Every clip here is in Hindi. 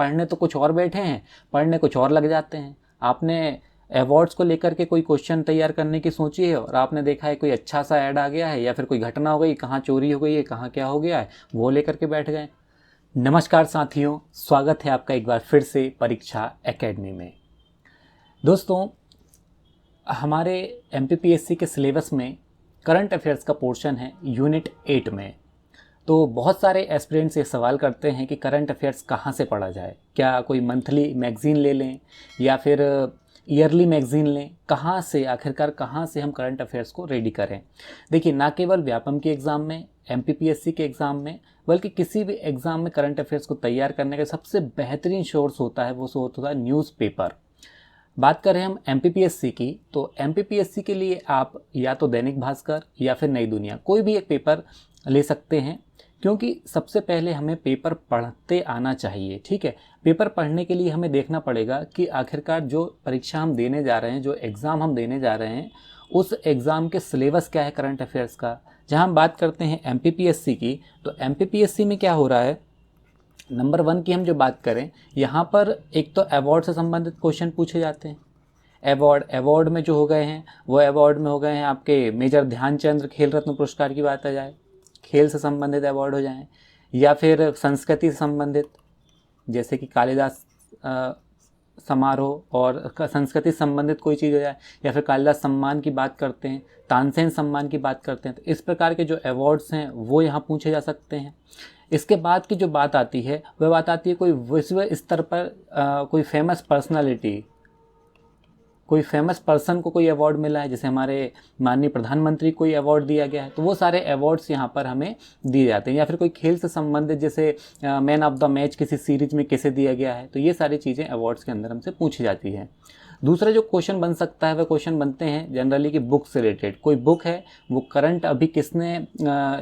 पढ़ने तो कुछ और बैठे हैं, पढ़ने कुछ और लग जाते हैं। आपने अवार्ड्स को लेकर के कोई क्वेश्चन तैयार करने की सोची है और आपने देखा है कोई अच्छा सा ऐड आ गया है या फिर कोई घटना हो गई, कहाँ चोरी हो गई है, कहाँ क्या हो गया है, वो लेकर के बैठ गए। नमस्कार साथियों, स्वागत है आपका एक बार फिर से परीक्षा एकेडमी में। दोस्तों, हमारे MPPSC के सिलेबस में करंट अफेयर्स का पोर्शन है यूनिट 8 में। तो बहुत सारे एस्पिरेंट्स ये सवाल करते हैं कि करंट अफेयर्स कहाँ से पढ़ा जाए, क्या कोई मंथली मैगज़ीन ले लें या फिर ईयरली मैगज़ीन लें, कहाँ से आखिरकार कहाँ से हम करंट अफेयर्स को रेडी करें। देखिए, ना केवल व्यापम के एग्ज़ाम में, MPPSC के एग्ज़ाम में, बल्कि किसी भी एग्ज़ाम में करंट अफेयर्स को तैयार करने का सबसे बेहतरीन सोर्स होता है, वो सोर्स होता है न्यूज़पेपर। बात करें हम MPPSC की, तो MPPSC के लिए आप या तो दैनिक भास्कर या फिर नई दुनिया, कोई भी एक पेपर ले सकते हैं, क्योंकि सबसे पहले हमें पेपर पढ़ते आना चाहिए। ठीक है, पेपर पढ़ने के लिए हमें देखना पड़ेगा कि आखिरकार जो परीक्षा हम देने जा रहे हैं, जो एग्ज़ाम हम देने जा रहे हैं, उस एग्ज़ाम के सिलेबस क्या है करंट अफेयर्स का। जहाँ हम बात करते हैं MPPSC की, तो MPPSC में क्या हो रहा है, नंबर 1 की हम जो बात करें, यहाँ पर एक तो अवार्ड से संबंधित क्वेश्चन पूछे जाते हैं। अवार्ड में जो हो गए हैं, वो अवार्ड में हो गए हैं आपके मेजर ध्यानचंद खेल रत्न पुरस्कार की बात आ जाए, खेल से संबंधित अवार्ड हो जाएं, या फिर संस्कृति से संबंधित, जैसे कि कालिदास समारोह और संस्कृति संबंधित कोई चीज़ हो जाए, या फिर कालिदास सम्मान की बात करते हैं, तानसेन सम्मान की बात करते हैं। तो इस प्रकार के जो अवार्ड्स हैं वो यहाँ पूछे जा सकते हैं। इसके बाद की जो बात आती है, वह बात आती है कोई विश्व स्तर पर कोई फेमस पर्सनालिटी, कोई फेमस पर्सन को कोई अवार्ड मिला है, जैसे हमारे माननीय प्रधानमंत्री को कोई अवार्ड दिया गया है, तो वो सारे अवार्ड्स यहाँ पर हमें दिए जाते हैं। या फिर कोई खेल से संबंधित, जैसे मैन ऑफ द मैच किसी सीरीज में किसे दिया गया है, तो ये सारी चीज़ें अवार्ड्स के अंदर हमसे पूछी जाती हैं। दूसरा जो क्वेश्चन बन सकता है, वह क्वेश्चन बनते हैं जनरली कि बुक से रिलेटेड। कोई बुक है, वो करंट अभी किसने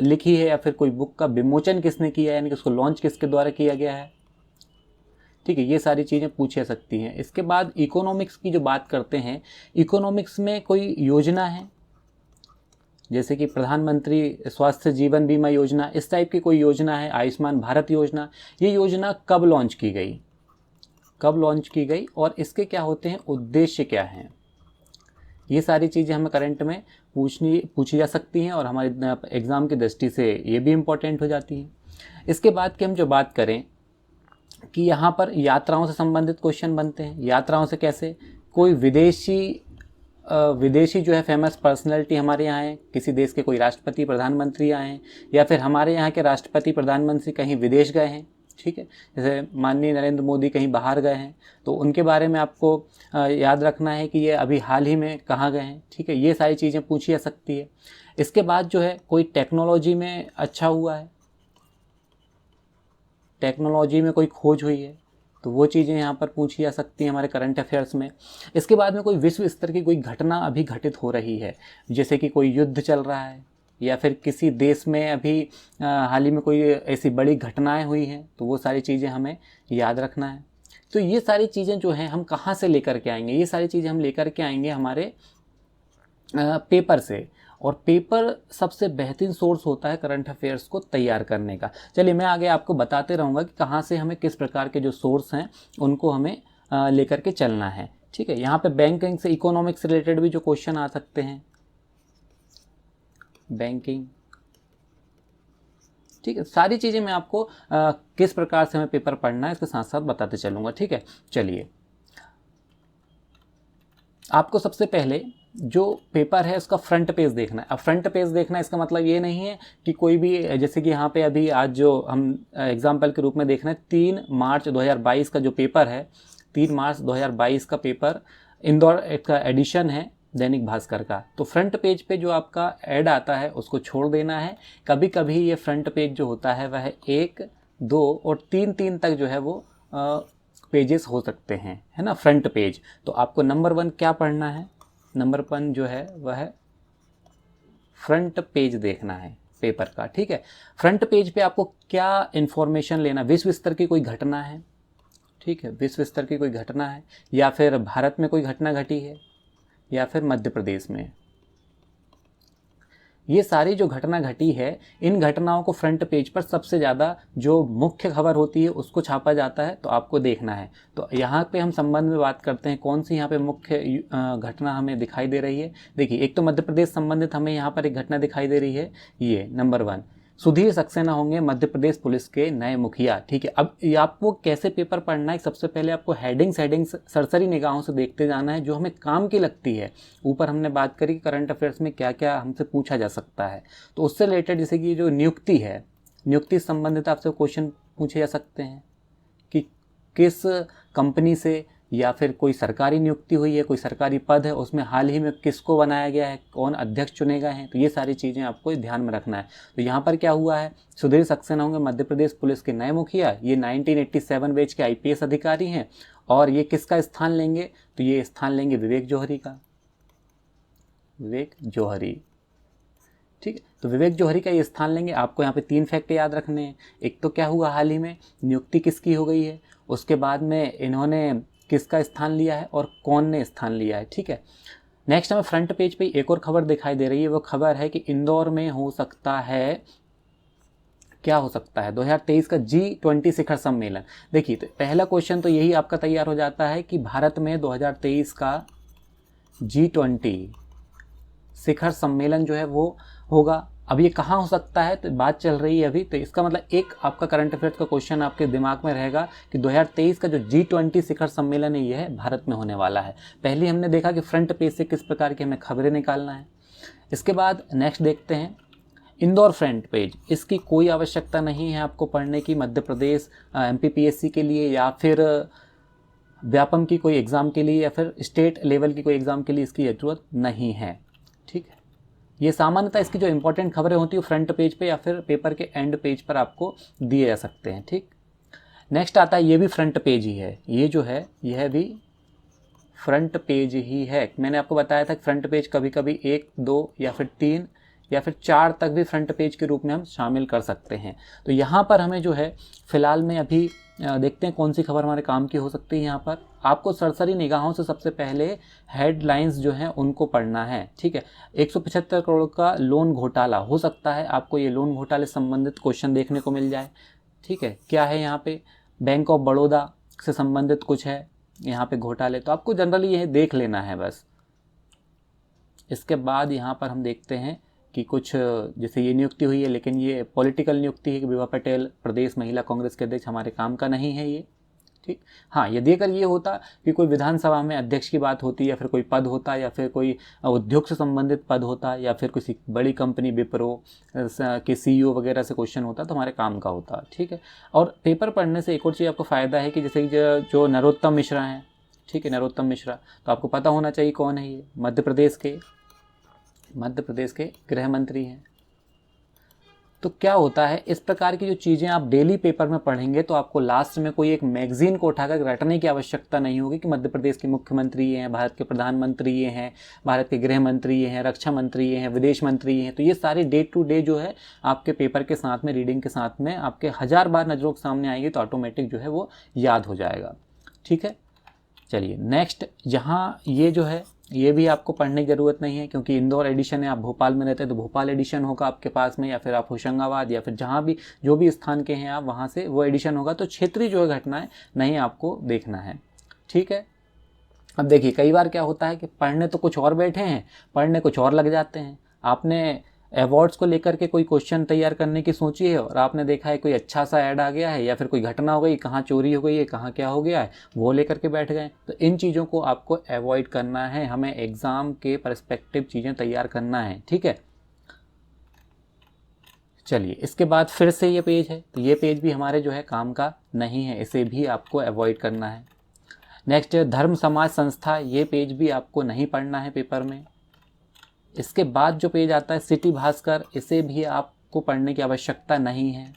लिखी है, या फिर कोई बुक का विमोचन किसने किया है, यानी कि उसको लॉन्च किसके द्वारा किया गया है। ठीक है, ये सारी चीज़ें पूछ सकती हैं। इसके बाद इकोनॉमिक्स की जो बात करते हैं, इकोनॉमिक्स में कोई योजना है, जैसे कि प्रधानमंत्री स्वास्थ्य जीवन बीमा योजना, इस टाइप की कोई योजना है, आयुष्मान भारत योजना, ये योजना कब लॉन्च की गई, कब लॉन्च की गई और इसके क्या होते हैं, उद्देश्य क्या हैं। ये सारी चीज़ें हमें करंट में पूछी जा सकती हैं और हमारे एग्ज़ाम की दृष्टि से ये भी इम्पोर्टेंट हो जाती हैं। इसके बाद की हम जो बात करें कि यहाँ पर यात्राओं से संबंधित क्वेश्चन बनते हैं। यात्राओं से कैसे, कोई विदेशी जो है फेमस पर्सनैलिटी हमारे यहाँ है, किसी देश के कोई राष्ट्रपति प्रधानमंत्री आए हैं, या फिर हमारे यहाँ के राष्ट्रपति प्रधानमंत्री कहीं विदेश गए हैं। ठीक है, जैसे माननीय नरेंद्र मोदी कहीं बाहर गए हैं, तो उनके बारे में आपको याद रखना है कि ये अभी हाल ही में कहाँ गए हैं। ठीक है, ये सारी चीज़ें पूछी जा सकती है। इसके बाद जो है कोई टेक्नोलॉजी में अच्छा हुआ है, टेक्नोलॉजी में कोई खोज हुई है, तो वो चीज़ें यहाँ पर पूछी जा सकती हैं हमारे करंट अफेयर्स में। इसके बाद में कोई विश्व स्तर की कोई घटना अभी घटित हो रही है, जैसे कि कोई युद्ध चल रहा है, या फिर किसी देश में अभी हाल ही में कोई ऐसी बड़ी घटनाएं हुई हैं, तो वो सारी चीज़ें हमें याद रखना है। तो ये सारी चीज़ें जो हैं हम कहाँ से लेकर के आएंगे, ये सारी चीज़ें हम लेकर के आएंगे हमारे पेपर से। और पेपर सबसे बेहतरीन सोर्स होता है करंट अफेयर्स को तैयार करने का। चलिए, मैं आगे आपको बताते रहूँगा कि कहाँ से हमें किस प्रकार के जो सोर्स हैं उनको हमें लेकर के चलना है। ठीक है, यहाँ पे बैंकिंग से, इकोनॉमिक्स से रिलेटेड भी जो क्वेश्चन आ सकते हैं, बैंकिंग। ठीक है, सारी चीज़ें मैं आपको किस प्रकार से हमें पेपर पढ़ना है इसके साथ साथ बताते चलूँगा। ठीक है, चलिए, आपको सबसे पहले जो पेपर है उसका फ्रंट पेज देखना है। अब फ्रंट पेज देखना है, इसका मतलब ये नहीं है कि कोई भी, जैसे कि यहाँ पे अभी आज जो हम एग्जाम्पल के रूप में देख रहे हैं, 3 मार्च 2022 का जो पेपर है, 3 मार्च 2022 का पेपर इंदौर का एडिशन है दैनिक भास्कर का। तो फ्रंट पेज पे जो आपका ऐड आता है उसको छोड़ देना है। कभी कभी ये फ्रंट पेज जो होता है वह 1, 2 और 3 तक जो है वो पेजेस हो सकते हैं, है ना, फ्रंट पेज। तो आपको नंबर 1 क्या पढ़ना है, नंबर 1 जो है वह फ्रंट पेज देखना है पेपर का। ठीक है, फ्रंट पेज पे आपको क्या इन्फॉर्मेशन लेना, विश्व स्तर की कोई घटना है, ठीक है, विश्व स्तर की कोई घटना है, या फिर भारत में कोई घटना घटी है, या फिर मध्य प्रदेश में, ये सारी जो घटना घटी है, इन घटनाओं को फ्रंट पेज पर सबसे ज़्यादा जो मुख्य खबर होती है उसको छापा जाता है, तो आपको देखना है। तो यहाँ पे हम संबंध में बात करते हैं, कौन सी यहाँ पे मुख्य घटना हमें दिखाई दे रही है। देखिए, एक तो मध्य प्रदेश संबंधित हमें यहाँ पर एक घटना दिखाई दे रही है, ये नंबर 1, सुधीर सक्सेना होंगे मध्य प्रदेश पुलिस के नए मुखिया। ठीक है, अब ये आपको कैसे पेपर पढ़ना है, सबसे पहले आपको हेडिंग्स सरसरी निगाहों से देखते जाना है जो हमें काम की लगती है। ऊपर हमने बात करी कि करंट अफेयर्स में क्या क्या हमसे पूछा जा सकता है, तो उससे रिलेटेड जैसे कि जो नियुक्ति है, नियुक्ति से संबंधित आपसे क्वेश्चन पूछे जा सकते हैं कि किस कंपनी से या फिर कोई सरकारी नियुक्ति हुई है, कोई सरकारी पद है, उसमें हाल ही में किसको बनाया गया है, कौन अध्यक्ष चुने गए हैं, तो ये सारी चीज़ें आपको ध्यान में रखना है। तो यहाँ पर क्या हुआ है, सुधीर सक्सेना होंगे मध्य प्रदेश पुलिस के नए मुखिया, ये 1987 बैच के IPS अधिकारी हैं, और ये किसका स्थान लेंगे, तो ये स्थान लेंगे विवेक जौहरी का, विवेक जौहरी। ठीक है, तो विवेक जौहरी का ये स्थान लेंगे। आपको यहाँ पे 3 फैक्ट याद रखने हैं। एक तो क्या हुआ, हाल ही में नियुक्ति किसकी हो गई है, उसके बाद में इन्होंने किसका स्थान लिया है और कौन ने स्थान लिया है। ठीक है, नेक्स्ट हमें फ्रंट पेज पे एक और खबर दिखाई दे रही है, वो खबर है कि इंदौर में हो सकता है, क्या हो सकता है, 2023 का G20 शिखर सम्मेलन। देखिए, तो पहला क्वेश्चन तो यही आपका तैयार हो जाता है कि भारत में 2023 का G20 शिखर सम्मेलन जो है वो होगा। अब ये कहाँ हो सकता है, तो बात चल रही है अभी, तो इसका मतलब एक आपका करंट अफेयर्स का क्वेश्चन आपके दिमाग में रहेगा कि 2023 का जो G20 शिखर सम्मेलन है, ये है भारत में होने वाला है। पहले हमने देखा कि फ्रंट पेज से किस प्रकार की हमें खबरें निकालना है। इसके बाद नेक्स्ट देखते हैं इंदौर फ्रंट पेज। इसकी कोई आवश्यकता नहीं है आपको पढ़ने की, मध्य प्रदेश MPPSC के लिए या फिर व्यापम की कोई एग्ज़ाम के लिए या फिर स्टेट लेवल की कोई एग्ज़ाम के लिए इसकी ज़रूरत नहीं है। ठीक है, ये सामान्यतः इसकी जो इंपॉर्टेंट खबरें होती है फ्रंट पेज पे या फिर पेपर के एंड पेज पर आपको दिए जा सकते हैं। ठीक, नेक्स्ट आता है, ये भी फ्रंट पेज ही है, ये जो है यह भी फ्रंट पेज ही है। मैंने आपको बताया था कि फ्रंट पेज कभी कभी 1, 2 या फिर 3 या फिर 4 तक भी फ्रंट पेज के रूप में हम शामिल कर सकते हैं। तो यहाँ पर हमें जो है फ़िलहाल में अभी देखते हैं कौन सी खबर हमारे काम की हो सकती है। यहाँ पर आपको सरसरी निगाहों से सबसे पहले हेडलाइंस जो हैं उनको पढ़ना है। ठीक है, 175 करोड़ का लोन घोटाला हो सकता है, आपको ये लोन घोटाले से संबंधित क्वेश्चन देखने को मिल जाए। ठीक है, क्या है यहाँ पे, बैंक ऑफ बड़ौदा से संबंधित कुछ है यहाँ पे घोटाले, तो आपको जनरली यह देख लेना है बस। इसके बाद यहाँ पर हम देखते हैं कि कुछ जैसे ये नियुक्ति हुई है, लेकिन ये पॉलिटिकल नियुक्ति है कि विभा पटेल प्रदेश महिला कांग्रेस के अध्यक्ष, हमारे काम का नहीं है ये। ठीक, हाँ, यदि अगर ये होता कि कोई विधानसभा में अध्यक्ष की बात होती या फिर कोई पद होता या फिर कोई उद्योग से संबंधित पद होता या फिर किसी बड़ी कंपनी विप्रो के CEO वगैरह से क्वेश्चन होता तो हमारे काम का होता। ठीक है, और पेपर पढ़ने से एक और चीज़ आपको फ़ायदा है कि जैसे जो नरोत्तम मिश्रा हैं, ठीक है, नरोत्तम मिश्रा, तो आपको पता होना चाहिए कौन है ये, मध्य प्रदेश के गृह मंत्री हैं। तो क्या होता है, इस प्रकार की जो चीज़ें आप डेली पेपर में पढ़ेंगे तो आपको लास्ट में कोई एक मैगजीन को उठाकर रटने की आवश्यकता नहीं होगी कि मध्य प्रदेश के मुख्यमंत्री ये हैं, भारत के प्रधानमंत्री ये हैं, भारत के गृह मंत्री ये हैं, रक्षा मंत्री ये हैं, विदेश मंत्री ये हैं। तो ये सारी डे टू डे जो है आपके पेपर के साथ में, रीडिंग के साथ में आपके 1000 बार नज़रों के सामने आएंगे तो ऑटोमेटिक जो है वो याद हो जाएगा। ठीक है, चलिए नेक्स्ट, यहाँ ये जो है ये भी आपको पढ़ने की ज़रूरत नहीं है क्योंकि इंदौर एडिशन है, आप भोपाल में रहते हैं तो भोपाल एडिशन होगा आपके पास में, या फिर आप होशंगाबाद या फिर जहाँ भी जो भी स्थान के हैं आप वहाँ से वो एडिशन होगा। तो क्षेत्रीय जो है घटनाएं नहीं आपको देखना है। ठीक है, अब देखिए कई बार क्या होता है कि पढ़ने तो कुछ और बैठे हैं, पढ़ने कुछ और लग जाते हैं। आपने अवार्ड्स को लेकर के कोई क्वेश्चन तैयार करने की सोची है और आपने देखा है कोई अच्छा सा ऐड आ गया है या फिर कोई घटना हो गई, कहाँ चोरी हो गई है, कहाँ क्या हो गया है, वो लेकर के बैठ गए। तो इन चीज़ों को आपको अवॉइड करना है, हमें एग्ज़ाम के पर्सपेक्टिव चीज़ें तैयार करना है। ठीक है, चलिए इसके बाद फिर से ये पेज है, तो ये पेज भी हमारे जो है काम का नहीं है, इसे भी आपको अवॉइड करना है। नेक्स्ट, धर्म समाज संस्था, ये पेज भी आपको नहीं पढ़ना है पेपर में। इसके बाद जो पेज आता है सिटी भास्कर, इसे भी आपको पढ़ने की आवश्यकता नहीं है।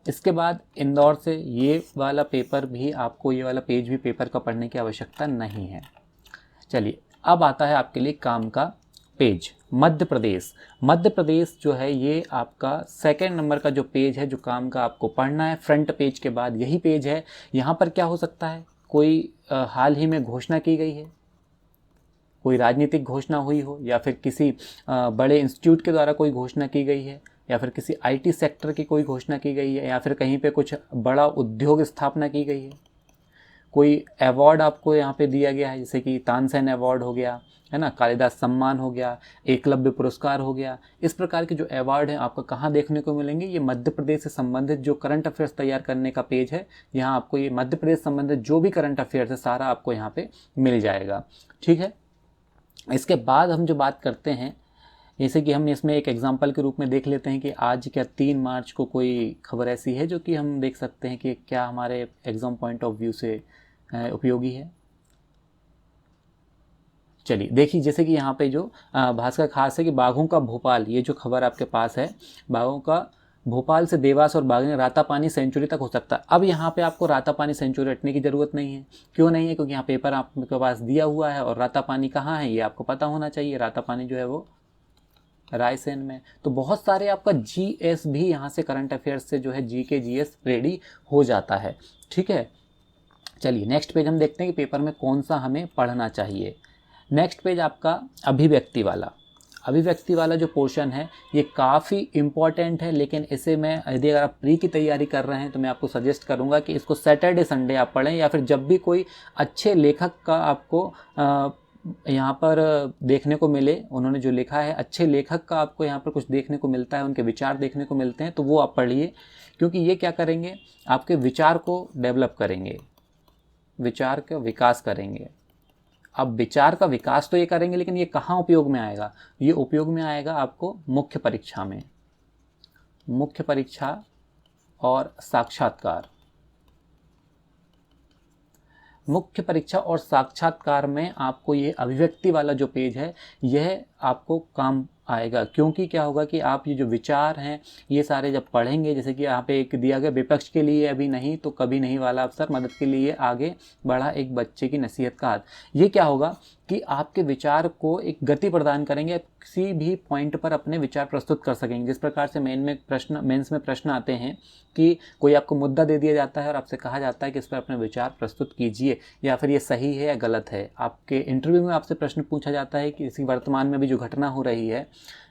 इसके बाद इंदौर से ये वाला पेपर भी आपको, ये वाला पेज भी पेपर का पढ़ने की आवश्यकता नहीं है। चलिए अब आता है आपके लिए काम का पेज, मध्य प्रदेश जो है ये आपका 2nd नंबर का जो पेज है जो काम का आपको पढ़ना है। फ्रंट पेज के बाद यही पेज है। यहाँ पर क्या हो सकता है, कोई हाल ही में घोषणा की गई है, कोई राजनीतिक घोषणा हुई हो, या फिर किसी बड़े इंस्टीट्यूट के द्वारा कोई घोषणा की गई है, या फिर किसी आईटी सेक्टर की कोई घोषणा की गई है, या फिर कहीं पे कुछ बड़ा उद्योग स्थापना की गई है, कोई अवार्ड आपको यहाँ पे दिया गया है, जैसे कि तानसेन अवार्ड हो गया, है ना, कालिदास सम्मान हो गया, एकलव्य पुरस्कार हो गया। इस प्रकार के जो अवार्ड हैं आपको कहाँ देखने को मिलेंगे? ये मध्य प्रदेश से संबंधित जो करंट अफेयर्स तैयार करने का पेज है, यहाँ आपको ये मध्य प्रदेश संबंधित जो भी करंट अफेयर्स है सारा आपको यहाँ पे मिल जाएगा। ठीक है, इसके बाद हम जो बात करते हैं, जैसे कि हम इसमें एक एग्जाम्पल के रूप में देख लेते हैं कि आज क्या 3 मार्च को कोई खबर ऐसी है जो कि हम देख सकते हैं कि क्या हमारे एग्ज़ाम पॉइंट ऑफ व्यू से उपयोगी है। चलिए देखिए, जैसे कि यहाँ पे जो भास्कर खास है कि बाघों का भोपाल, ये जो खबर आपके पास है, बाघों का भोपाल से देवास और बागने रातापानी सेंचुरी तक हो सकता है। अब यहाँ पे आपको रातापानी सेंचुरी हटने की ज़रूरत नहीं है। क्यों नहीं है? क्योंकि यहाँ पेपर आपके पास दिया हुआ है और रातापानी कहाँ है ये आपको पता होना चाहिए। रातापानी जो है वो रायसेन में। तो बहुत सारे आपका जीएस भी यहाँ से करंट अफेयर्स से जो है जीके जीएस रेडी हो जाता है। ठीक है, चलिए नेक्स्ट पेज हम देखते हैं कि पेपर में कौन सा हमें पढ़ना चाहिए। नेक्स्ट पेज आपका अभिव्यक्ति वाला जो पोर्शन है ये काफ़ी इम्पॉर्टेंट है, लेकिन इसे मैं यदि अगर आप प्री की तैयारी कर रहे हैं तो मैं आपको सजेस्ट करूंगा कि इसको सैटरडे संडे आप पढ़ें, या फिर जब भी कोई अच्छे लेखक का आपको यहाँ पर देखने को मिले, उन्होंने जो लिखा है, अच्छे लेखक का आपको यहाँ पर कुछ देखने को मिलता है, उनके विचार देखने को मिलते हैं, तो वो आप पढ़िए, क्योंकि ये क्या करेंगे, आपके विचार को डेवलप करेंगे, विचार का विकास करेंगे। अब विचार का विकास तो ये करेंगे, लेकिन ये कहाँ उपयोग में आएगा? ये उपयोग में आएगा आपको मुख्य परीक्षा में, मुख्य परीक्षा और साक्षात्कार। मुख्य परीक्षा और साक्षात्कार में आपको ये अभिव्यक्ति वाला जो पेज है यह आपको काम आएगा, क्योंकि क्या होगा कि आप ये जो विचार हैं ये सारे जब पढ़ेंगे, जैसे कि यहाँ पे एक दिया गया, विपक्ष के लिए अभी नहीं तो कभी नहीं वाला अवसर, मदद के लिए आगे बढ़ा एक बच्चे की नसीहत का हाथ। ये क्या होगा कि आपके विचार को एक गति प्रदान करेंगे, किसी भी पॉइंट पर अपने विचार प्रस्तुत कर सकेंगे। जिस प्रकार से मेंस में प्रश्न आते हैं कि कोई आपको मुद्दा दे दिया जाता है और आपसे कहा जाता है कि इस पर अपने विचार प्रस्तुत कीजिए, या फिर ये सही है या गलत है। आपके इंटरव्यू में आपसे प्रश्न पूछा जाता है कि इसी वर्तमान में भी जो घटना हो रही है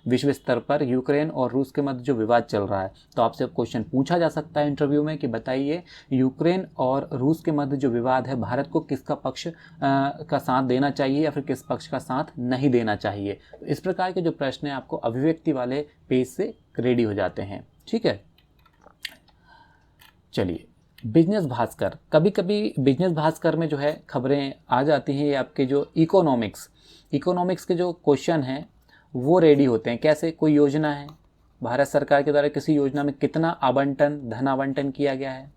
विश्व स्तर पर, यूक्रेन और रूस के मध्य जो विवाद चल रहा है, तो आपसे क्वेश्चन पूछा जा सकता है इंटरव्यू में कि बताइए यूक्रेन और रूस के मध्य जो विवाद है, भारत को किसका पक्ष का साथ देना चाहिए या फिर किस पक्ष का साथ नहीं देना चाहिए। तो इस प्रकार के जो प्रश्न हैं आपको अभिव्यक्ति वाले पेज से रेडी हो जाते हैं। ठीक है, चलिए बिजनेस भास्कर, कभी कभी बिजनेस भास्कर में जो है खबरें आ जाती हैं, ये आपके जो इकोनॉमिक्स के जो क्वेश्चन हैं वो रेडी होते हैं। कैसे? कोई योजना है, भारत सरकार के द्वारा किसी योजना में कितना धन आवंटन किया गया है,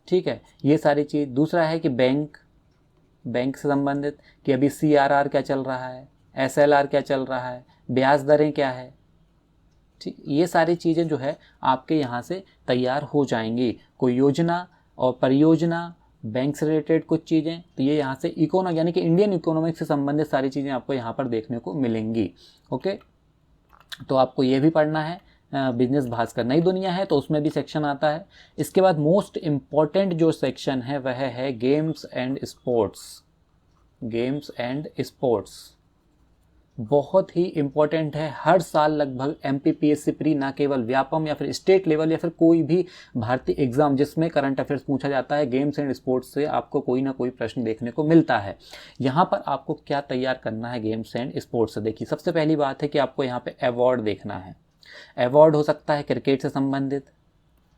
ठीक है, ये सारी चीज़। दूसरा है कि बैंक से संबंधित कि अभी CRR क्या चल रहा है, SLR क्या चल रहा है, ब्याज दरें क्या है, ठीक, ये सारी चीज़ें जो है आपके यहाँ से तैयार हो जाएंगी। कोई योजना और परियोजना, बैंक से रिलेटेड कुछ चीज़ें, तो ये यहाँ से यानी कि इंडियन इकोनॉमिक्स से संबंधित सारी चीज़ें आपको यहाँ पर देखने को मिलेंगी। ओके, तो आपको ये भी पढ़ना है। बिजनेस भास्कर नई दुनिया है तो उसमें भी सेक्शन आता है। इसके बाद मोस्ट इम्पॉर्टेंट जो सेक्शन है वह है गेम्स एंड स्पोर्ट्स। बहुत ही इम्पॉर्टेंट है। हर साल लगभग MPPSC प्री, ना केवल व्यापम या फिर स्टेट लेवल या फिर कोई भी भारतीय एग्जाम जिसमें करंट अफेयर्स पूछा जाता है, गेम्स एंड स्पोर्ट्स से आपको कोई ना कोई प्रश्न देखने को मिलता है। यहाँ पर आपको क्या तैयार करना है गेम्स एंड स्पोर्ट्स से? देखिए, सबसे पहली बात है कि आपको यहाँ पे अवार्ड देखना है। अवार्ड हो सकता है क्रिकेट से संबंधित,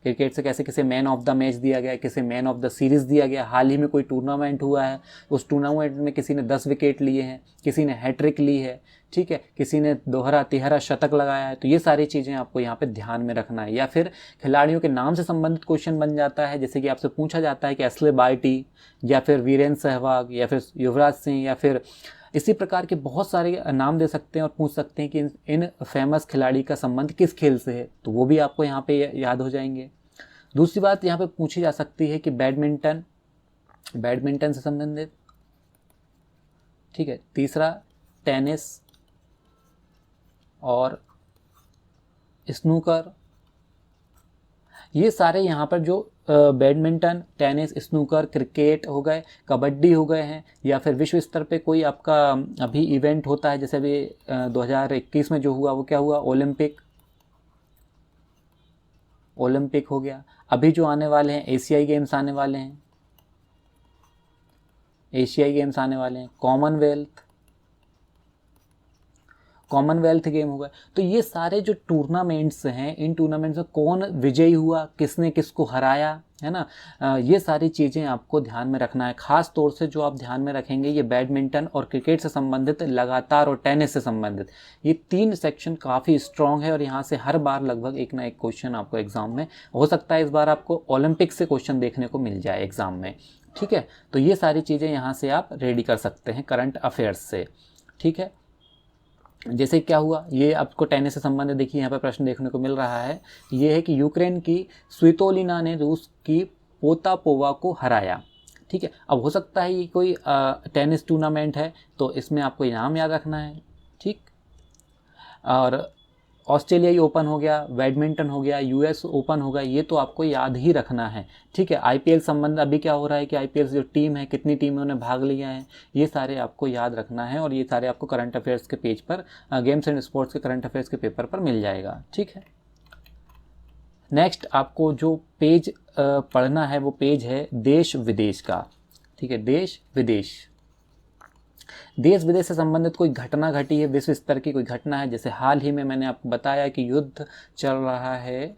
क्रिकेट से कैसे किसे मैन ऑफ द मैच दिया गया, किसे मैन ऑफ द सीरीज़ दिया गया, हाल ही में कोई टूर्नामेंट हुआ है, उस टूर्नामेंट में किसी ने 10 विकेट लिए हैं, किसी ने हैट्रिक ली है, ठीक है, किसी ने दोहरा तिहरा शतक लगाया है। तो ये सारी चीज़ें आपको यहाँ पे ध्यान में रखना है। या फिर खिलाड़ियों के नाम से संबंधित क्वेश्चन बन जाता है, जैसे कि आपसे पूछा जाता है कि एस्ले बार्टी या फिर वीरेंद्र सहवाग या फिर युवराज सिंह, या फिर इसी प्रकार के बहुत सारे नाम दे सकते हैं और पूछ सकते हैं कि इन फेमस खिलाड़ी का संबंध किस खेल से है, तो वो भी आपको यहाँ पे याद हो जाएंगे। दूसरी बात यहाँ पे पूछी जा सकती है कि बैडमिंटन से संबंधित, ठीक है। तीसरा टेनिस और स्नूकर, ये सारे यहाँ पर जो बैडमिंटन, टेनिस, स्नूकर, क्रिकेट हो गए, कबड्डी हो गए हैं, या फिर विश्व स्तर पे कोई आपका अभी इवेंट होता है, जैसे अभी 2021 में जो हुआ वो क्या हुआ, ओलंपिक हो गया। अभी जो आने वाले हैं एशियाई गेम्स आने वाले हैं, कॉमनवेल्थ गेम होगा। तो ये सारे जो टूर्नामेंट्स हैं, इन टूर्नामेंट्स में कौन विजयी हुआ, किसने किसको हराया, है ना, ये सारी चीज़ें आपको ध्यान में रखना है। ख़ास तौर से जो आप ध्यान में रखेंगे ये बैडमिंटन और क्रिकेट से संबंधित लगातार, और टेनिस से संबंधित, ये 3 सेक्शन काफ़ी स्ट्रॉन्ग है, और यहाँ से हर बार लगभग एक ना एक क्वेश्चन आपको एग्ज़ाम में हो सकता है। इस बार आपको ओलंपिक से क्वेश्चन देखने को मिल जाए एग्ज़ाम में, ठीक है। तो ये सारी चीज़ें यहाँ से आप रेडी कर सकते हैं करंट अफेयर्स से, ठीक है। जैसे क्या हुआ, ये आपको टेनिस से संबंधित देखिए यहाँ पर प्रश्न देखने को मिल रहा है। ये है कि यूक्रेन की स्वितोलिना ने रूस की पोतापोवा को हराया, ठीक है। अब हो सकता है ये कोई टेनिस टूर्नामेंट है, तो इसमें आपको इनाम याद रखना है, ठीक। और ऑस्ट्रेलियाई ओपन हो गया, बैडमिंटन हो गया, यूएस ओपन हो गया, ये तो आपको याद ही रखना है, ठीक है। आईपीएल संबंध अभी क्या हो रहा है कि आईपीएल जो टीम है, कितनी टीमों ने भाग लिया है, ये सारे आपको याद रखना है, और ये सारे आपको करंट अफेयर्स के पेज पर, गेम्स एंड स्पोर्ट्स के करंट अफेयर्स के पेपर पर मिल जाएगा, ठीक है। नेक्स्ट आपको जो पेज पढ़ना है वो पेज है देश विदेश का, ठीक है। देश विदेश से संबंधित कोई घटना घटी है, विश्व स्तर की कोई घटना है, जैसे हाल ही में मैंने आपको बताया कि युद्ध चल रहा है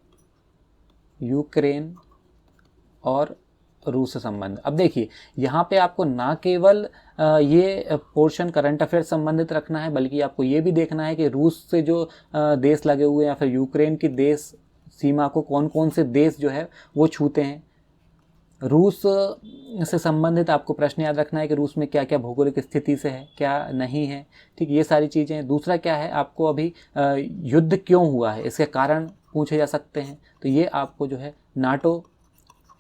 यूक्रेन और रूस से संबंध। अब देखिए यहाँ पे आपको ना केवल ये पोर्शन करंट अफेयर संबंधित रखना है, बल्कि आपको ये भी देखना है कि रूस से जो देश लगे हुए हैं, या फिर यूक्रेन की देश सीमा को कौन कौन से देश जो है वो छूते हैं। रूस से संबंधित आपको प्रश्न याद रखना है कि रूस में क्या क्या भौगोलिक स्थिति से है, क्या नहीं है, ठीक, ये सारी चीज़ें। दूसरा क्या है, आपको अभी युद्ध क्यों हुआ है, इसके कारण पूछे जा सकते हैं, तो ये आपको जो है नाटो,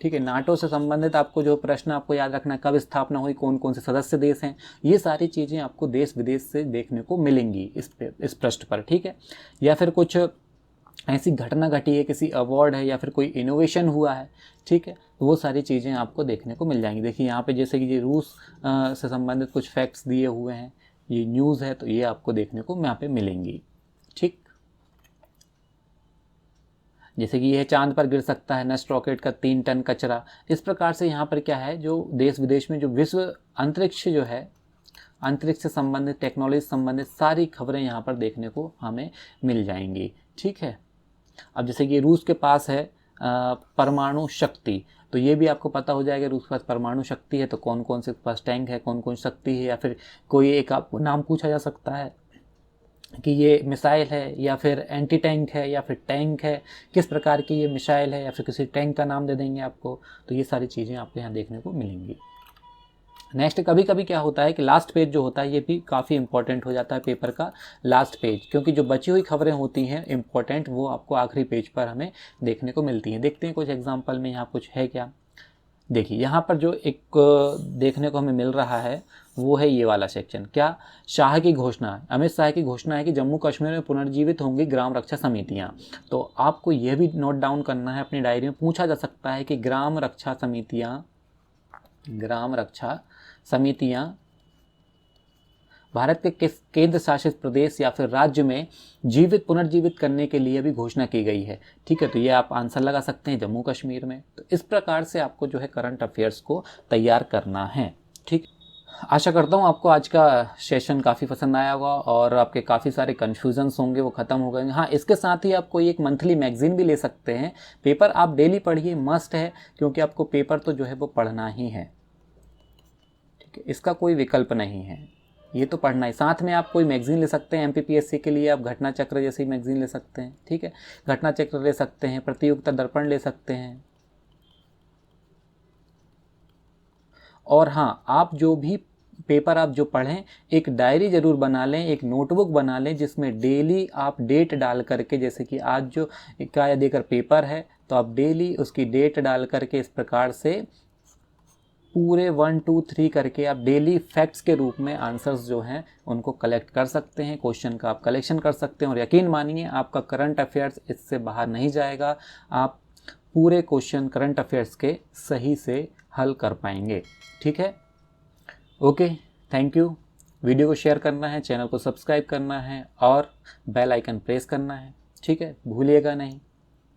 ठीक है, नाटो से संबंधित आपको जो प्रश्न आपको याद रखना है, कब स्थापना हुई, कौन कौन से सदस्य देश हैं, ये सारी चीज़ें आपको देश विदेश से देखने को मिलेंगी इस पृष्ठ पर, ठीक है। या फिर कुछ ऐसी घटना घटी है, किसी अवार्ड है, या फिर कोई इनोवेशन हुआ है, ठीक है, तो वो सारी चीज़ें आपको देखने को मिल जाएंगी। देखिए यहाँ पे जैसे कि ये रूस से संबंधित कुछ फैक्ट्स दिए हुए हैं, ये न्यूज़ है, तो ये आपको देखने को यहाँ पे मिलेंगी, ठीक। जैसे कि यह चांद पर गिर सकता है नष्ट रॉकेट का 3 टन कचरा। इस प्रकार से यहाँ पर क्या है, जो देश विदेश में जो विश्व अंतरिक्ष जो है, अंतरिक्ष से संबंधित, टेक्नोलॉजी से संबंधित सारी खबरें यहाँ पर देखने को हमें मिल जाएंगी, ठीक है। अब जैसे कि रूस के पास है परमाणु शक्ति, तो ये भी आपको पता हो जाएगा रूस के पास परमाणु शक्ति है, तो कौन कौन से पास टैंक है, कौन कौन शक्ति है, या फिर कोई एक आपको नाम पूछा जा सकता है कि ये मिसाइल है, या फिर एंटी टैंक है, या फिर टैंक है, किस प्रकार की ये मिसाइल है, या फिर किसी टैंक का नाम दे देंगे आपको। तो ये सारी चीज़ें आपको यहाँ देखने को मिलेंगी। नेक्स्ट कभी कभी क्या होता है कि लास्ट पेज जो होता है ये भी काफ़ी इंपॉर्टेंट हो जाता है पेपर का लास्ट पेज, क्योंकि जो बची हुई खबरें होती हैं इंपॉर्टेंट, वो आपको आखिरी पेज पर हमें देखने को मिलती हैं। देखते हैं कुछ एग्जांपल में यहाँ कुछ है क्या। देखिए यहाँ पर जो एक देखने को हमें मिल रहा है वो है ये वाला सेक्शन। क्या, शाह की घोषणा, अमित शाह की घोषणा है कि जम्मू कश्मीर में पुनर्जीवित होंगी ग्राम रक्षा समितियाँ। तो आपको यह भी नोट डाउन करना है अपनी डायरी में, पूछा जा सकता है कि ग्राम रक्षा समितियाँ भारत के किस केंद्र शासित प्रदेश या फिर राज्य में पुनर्जीवित करने के लिए भी घोषणा की गई है, ठीक है। तो ये आप आंसर लगा सकते हैं जम्मू कश्मीर में। तो इस प्रकार से आपको जो है करंट अफेयर्स को तैयार करना है, ठीक। आशा करता हूँ आपको आज का सेशन काफ़ी पसंद आया होगा और आपके काफ़ी सारे कन्फ्यूजन्स होंगे वो ख़त्म हो गए। हाँ, इसके साथ ही आप कोई एक मंथली मैगजीन भी ले सकते हैं। पेपर आप डेली पढ़िए, मस्ट है, क्योंकि आपको पेपर तो जो है वो पढ़ना ही है, ठीक है, इसका कोई विकल्प नहीं है, ये तो पढ़ना है। साथ में आप कोई मैगजीन ले सकते हैं एमपीपीएससी के लिए, आप घटना चक्र जैसी मैगजीन ले सकते हैं, ठीक है, घटना चक्र ले सकते हैं, प्रतियोगिता दर्पण ले सकते हैं। और हाँ, आप जो भी पेपर आप जो पढ़ें, एक डायरी ज़रूर बना लें, एक नोटबुक बना लें, जिसमें डेली आप डेट डाल करके, जैसे कि आज जो का यदि अगर पेपर है तो आप डेली उसकी डेट डाल करके इस प्रकार से पूरे 1 2 3 करके आप डेली फैक्ट्स के रूप में आंसर्स जो हैं उनको कलेक्ट कर सकते हैं, क्वेश्चन का आप कलेक्शन कर सकते हैं। और यकीन मानिए आपका करंट अफेयर्स इससे बाहर नहीं जाएगा। आप पूरे क्वेश्चन करंट अफेयर्स के सही से हल कर पाएंगे। ठीक है, ओके, थैंक यू। वीडियो को शेयर करना है, चैनल को सब्सक्राइब करना है और बेल आइकन प्रेस करना है। ठीक है, भूलिएगा नहीं।